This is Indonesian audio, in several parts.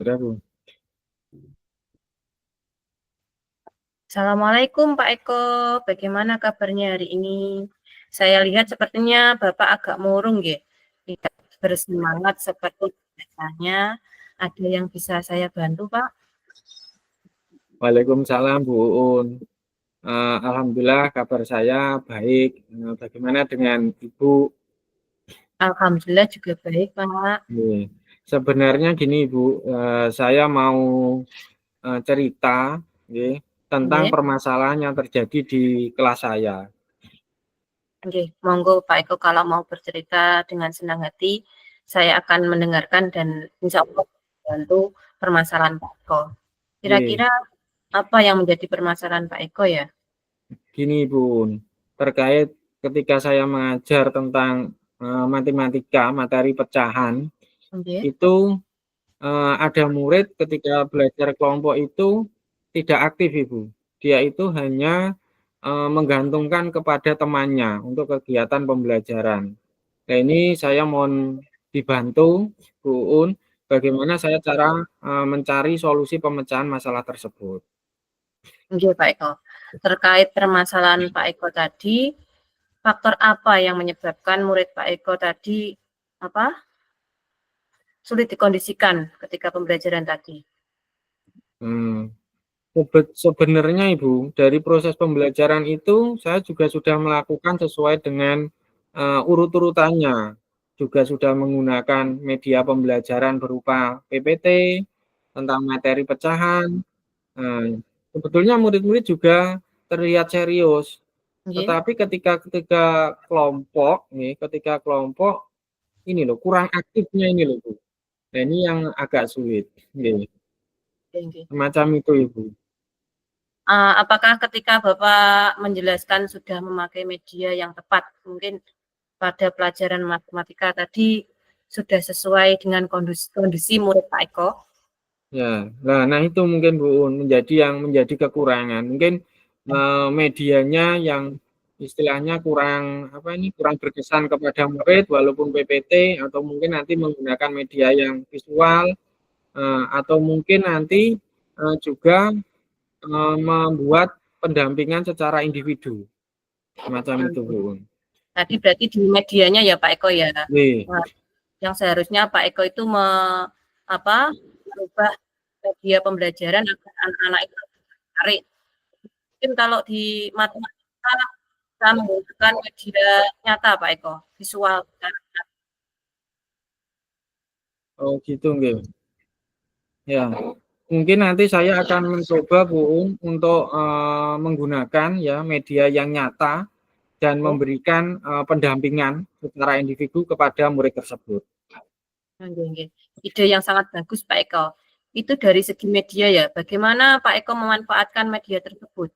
Berapa? Assalamualaikum Pak Eko, bagaimana kabarnya hari ini? Saya lihat sepertinya Bapak agak murung ya, tidak bersemangat seperti biasanya. Ada yang bisa saya bantu Pak? Waalaikumsalam Bu Uun. Alhamdulillah kabar saya baik. Bagaimana dengan Ibu? Alhamdulillah juga baik Pak. Nih, sebenarnya gini Bu, saya mau cerita nggih, tentang Oke, permasalahan yang terjadi di kelas saya. oke, monggo Pak Eko kalau mau bercerita dengan senang hati, saya akan mendengarkan dan insya Allah bantu permasalahan Pak Eko. Nggih, Kira-kira apa yang menjadi permasalahan Pak Eko ya? gini Bu, terkait ketika saya mengajar tentang matematika, materi pecahan, Oke, itu ada murid ketika belajar kelompok itu tidak aktif Ibu. Dia itu hanya menggantungkan kepada temannya untuk kegiatan pembelajaran. Nah, ini saya mohon dibantu Bu Un, bagaimana saya cara mencari solusi pemecahan masalah tersebut. oke Pak Eko. Terkait permasalahan Pak Eko tadi, faktor apa yang menyebabkan murid Pak Eko tadi apa sulit dikondisikan ketika pembelajaran tadi? Hmm. Sebenarnya Ibu, dari proses pembelajaran itu saya juga sudah melakukan sesuai dengan urut-urutannya. Juga sudah menggunakan media pembelajaran berupa PPT tentang materi pecahan. Nah, sebetulnya murid-murid juga terlihat serius, Oke, tetapi ketika kelompok nih, ketika kelompok ini loh kurang aktifnya ini loh Bu. Nah, ini yang agak sulit. Nih, oke. semacam itu Ibu. Apakah ketika Bapak menjelaskan sudah memakai media yang tepat, mungkin pada pelajaran matematika tadi sudah sesuai dengan kondisi murid Pak Eko? Ya, nah itu mungkin Bu Un menjadi yang menjadi kekurangan. Mungkin medianya yang istilahnya kurang apa ini kurang berkesan kepada murid walaupun PPT atau mungkin nanti menggunakan media yang visual atau mungkin nanti juga membuat pendampingan secara individu semacam itu Bu Un. Tadi berarti di medianya ya Pak Eko ya. Nih, Nah, yang seharusnya Pak Eko itu apa, merubah media pembelajaran agar anak-anak itu tertarik. Mungkin kalau di matematika kita menggunakan media nyata Pak Eko, visual. oh gitu nggih. Ya, mungkin nanti saya akan mencoba Bu Un untuk menggunakan ya media yang nyata dan memberikan pendampingan secara individu kepada murid tersebut. Ide yang sangat bagus Pak Eko. Itu dari segi media ya. Bagaimana Pak Eko memanfaatkan media tersebut?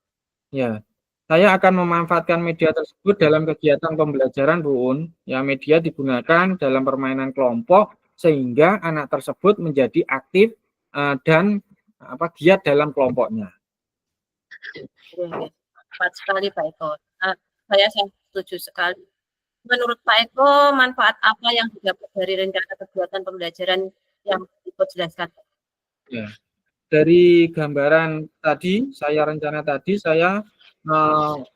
Ya, saya akan memanfaatkan media tersebut dalam kegiatan pembelajaran Bu Un. Ya, media digunakan dalam permainan kelompok sehingga anak tersebut menjadi aktif dan apa giat dalam kelompoknya. Tepat sekali Pak Eko. Saya setuju sekali. Menurut Pak Eko, manfaat apa yang didapat dari rencana kegiatan pembelajaran yang Eko jelaskan? Ya. Dari gambaran tadi, rencana tadi, saya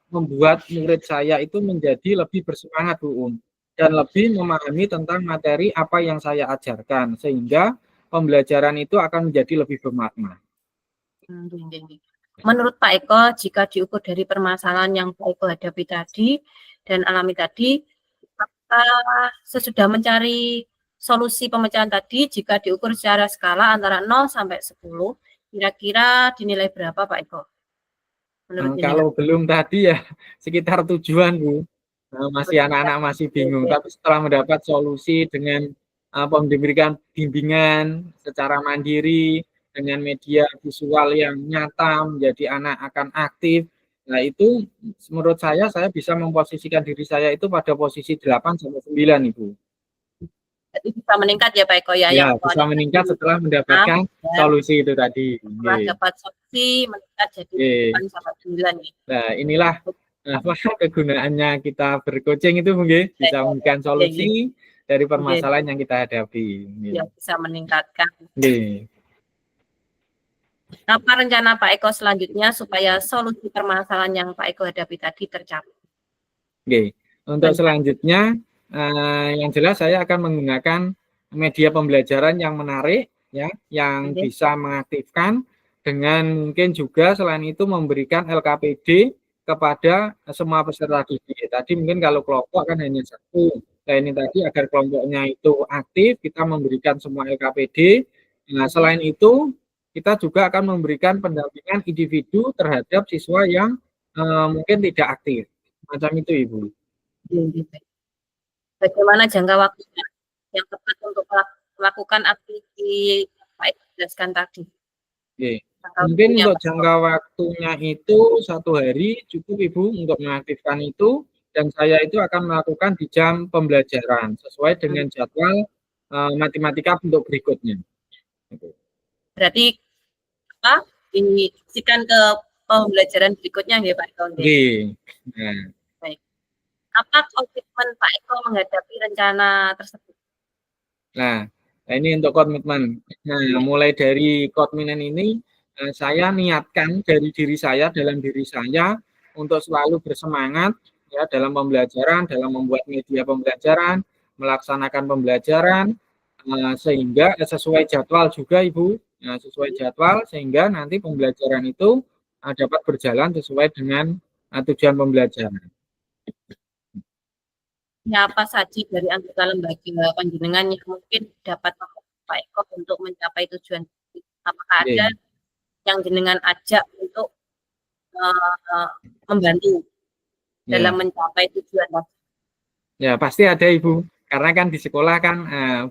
membuat murid saya itu menjadi lebih bersemangat, Bu Un, dan lebih memahami tentang materi apa yang saya ajarkan, sehingga pembelajaran itu akan menjadi lebih bermakna. Menurut Pak Eko, jika diukur dari permasalahan yang Pak Eko hadapi tadi dan alami tadi, sesudah mencari solusi pemecahan tadi, jika diukur secara skala antara 0 sampai 10, kira-kira dinilai berapa Pak Eko? Menurut Kalau jenengan? belum tadi ya sekitar tujuan, Bu. Masih anak-anak masih bingung, tapi setelah mendapat solusi dengan memberikan bimbingan secara mandiri dengan media visual yang nyata menjadi anak akan aktif. Nah, itu menurut saya bisa memposisikan diri saya itu pada posisi 8 sampai 9, Ibu. Jadi bisa meningkat ya Pak Eko ya, Ya, yang bisa awalnya meningkat tadi setelah 6, mendapatkan ya, solusi itu tadi. setelah Oke. dapat solusi meningkat jadi Oke. 8 sampai 9 ya. Nah, inilah apa kegunaannya kita bercoaching itu mungkin bisa memberikan solusi dari Oke, permasalahan yang kita hadapi. ya bisa meningkatkan. Oke. Apa rencana Pak Eko selanjutnya supaya solusi permasalahan yang Pak Eko hadapi tadi tercapai? Oke. Untuk selanjutnya, yang jelas saya akan menggunakan media pembelajaran yang menarik, ya, yang bisa mengaktifkan, dengan mungkin juga selain itu memberikan LKPD kepada semua peserta didik. Tadi mungkin kalau kelompok kan hanya satu. Nah, ini tadi agar kelompoknya itu aktif, kita memberikan semua LKPD. Nah, selain itu, kita juga akan memberikan pendampingan individu terhadap siswa yang mungkin tidak aktif. Macam itu, Ibu. Bagaimana jangka waktunya yang tepat untuk melakukan aktivitas Pak Eko jelaskan tadi? Oke. Mungkin untuk jangka waktunya itu 1 hari cukup, Ibu, untuk mengaktifkan itu, dan saya itu akan melakukan di jam pembelajaran sesuai dengan jadwal matematika untuk berikutnya. Berarti apa? Diisikan ke pembelajaran berikutnya ya Pak Eko? Oke. Nah. Baik. Apa komitmen Pak Eko menghadapi rencana tersebut? Nah, ini untuk komitmen. Nah, mulai dari komitmen ini saya niatkan dari diri saya, dalam diri saya, untuk selalu bersemangat ya dalam pembelajaran, dalam membuat media pembelajaran, melaksanakan pembelajaran, sehingga sesuai jadwal juga, Ibu. Nah, sesuai jadwal sehingga nanti pembelajaran itu dapat berjalan sesuai dengan tujuan pembelajaran. Ya, apa saja dari anggota lembaga panjenengan yang mungkin dapat Pak Eko untuk mencapai tujuan? Apakah ada yang jenengan ajak untuk membantu dalam mencapai tujuan? Ya, pasti ada, Ibu. Karena kan di sekolah kan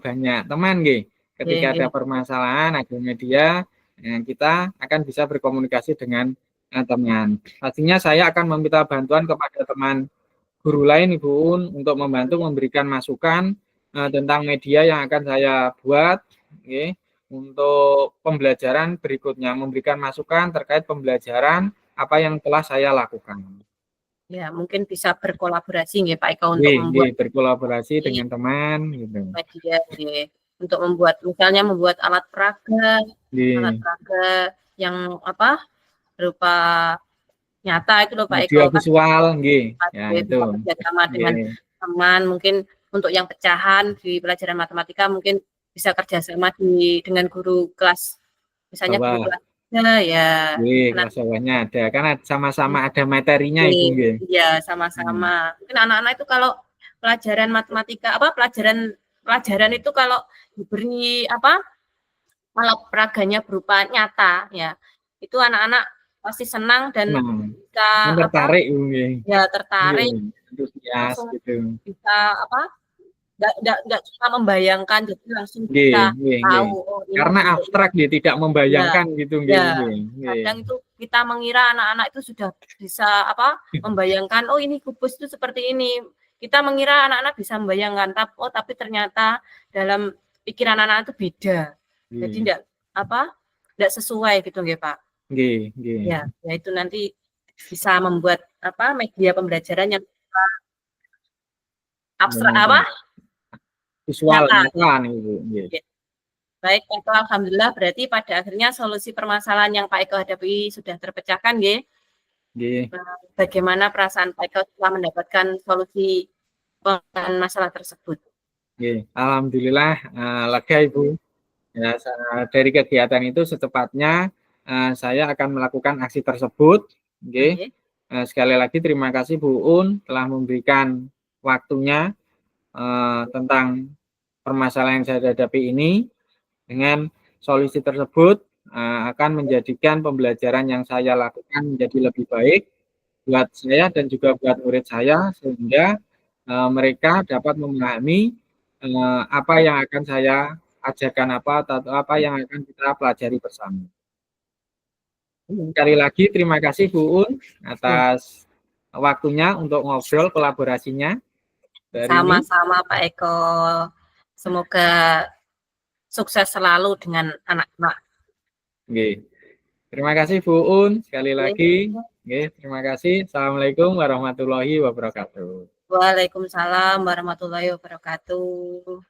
banyak teman, nggih. Ketika ada permasalahan, ada media, kita akan bisa berkomunikasi dengan teman. Pastinya saya akan meminta bantuan kepada teman guru lain, Ibu Un, untuk membantu memberikan masukan tentang media yang akan saya buat, okay, untuk pembelajaran berikutnya, memberikan masukan terkait pembelajaran apa yang telah saya lakukan. Ya, mungkin bisa berkolaborasi nggih Pak Eko untuk membuat berkolaborasi dengan teman gitu. Media untuk membuat misalnya membuat alat peraga yang apa? Berupa nyata itu loh Pak Eko. Visual nggih. Ya, itu. Bekerjasama dengan teman, mungkin untuk yang pecahan di pelajaran matematika mungkin bisa kerjasama dengan guru kelas, misalnya guru kelas ya. Kelas bawahnya ada, karena sama-sama ada materinya itu nggih. Iya, sama-sama. Mungkin anak-anak itu kalau pelajaran matematika pelajaran itu kalau diberi alat peraganya berupa nyata ya, itu anak-anak pasti senang dan bisa tertarik, ya tertarik, antusias gitu. Bisa nggak cuma membayangkan, jadi langsung bisa tahu. Karena abstrak dia tidak membayangkan gitu. Kadang itu kita mengira anak-anak itu sudah bisa membayangkan, oh ini kubus itu seperti ini. Kita mengira anak-anak bisa membayangkan, tapi ternyata dalam pikiran anak-anak itu beda. Jadi enggak sesuai gitu nggih Pak. Ya, itu nanti bisa membuat media pembelajaran yang abstrak visual nyata nih, Bu. Baik, Pak Eko, alhamdulillah berarti pada akhirnya solusi permasalahan yang Pak Eko hadapi sudah terpecahkan, nggih. Bagaimana perasaan Pak Eko setelah mendapatkan solusi masalah tersebut? Alhamdulillah lega, Ibu. Ya, dari kegiatan itu secepatnya saya akan melakukan aksi tersebut. Sekali lagi terima kasih Bu Un telah memberikan waktunya tentang permasalahan yang saya hadapi ini. Dengan solusi tersebut akan menjadikan pembelajaran yang saya lakukan menjadi lebih baik buat saya dan juga buat murid saya, sehingga mereka dapat memahami apa yang akan saya ajarkan, atau apa yang akan kita pelajari bersama. Sekali lagi terima kasih Bu Un atas waktunya untuk ngobrol kolaborasinya. Sama-sama Pak Eko. Semoga sukses selalu dengan anak-anak. Terima kasih Bu Un sekali lagi. Terima kasih. Assalamualaikum warahmatullahi wabarakatuh. Waalaikumsalam warahmatullahi wabarakatuh.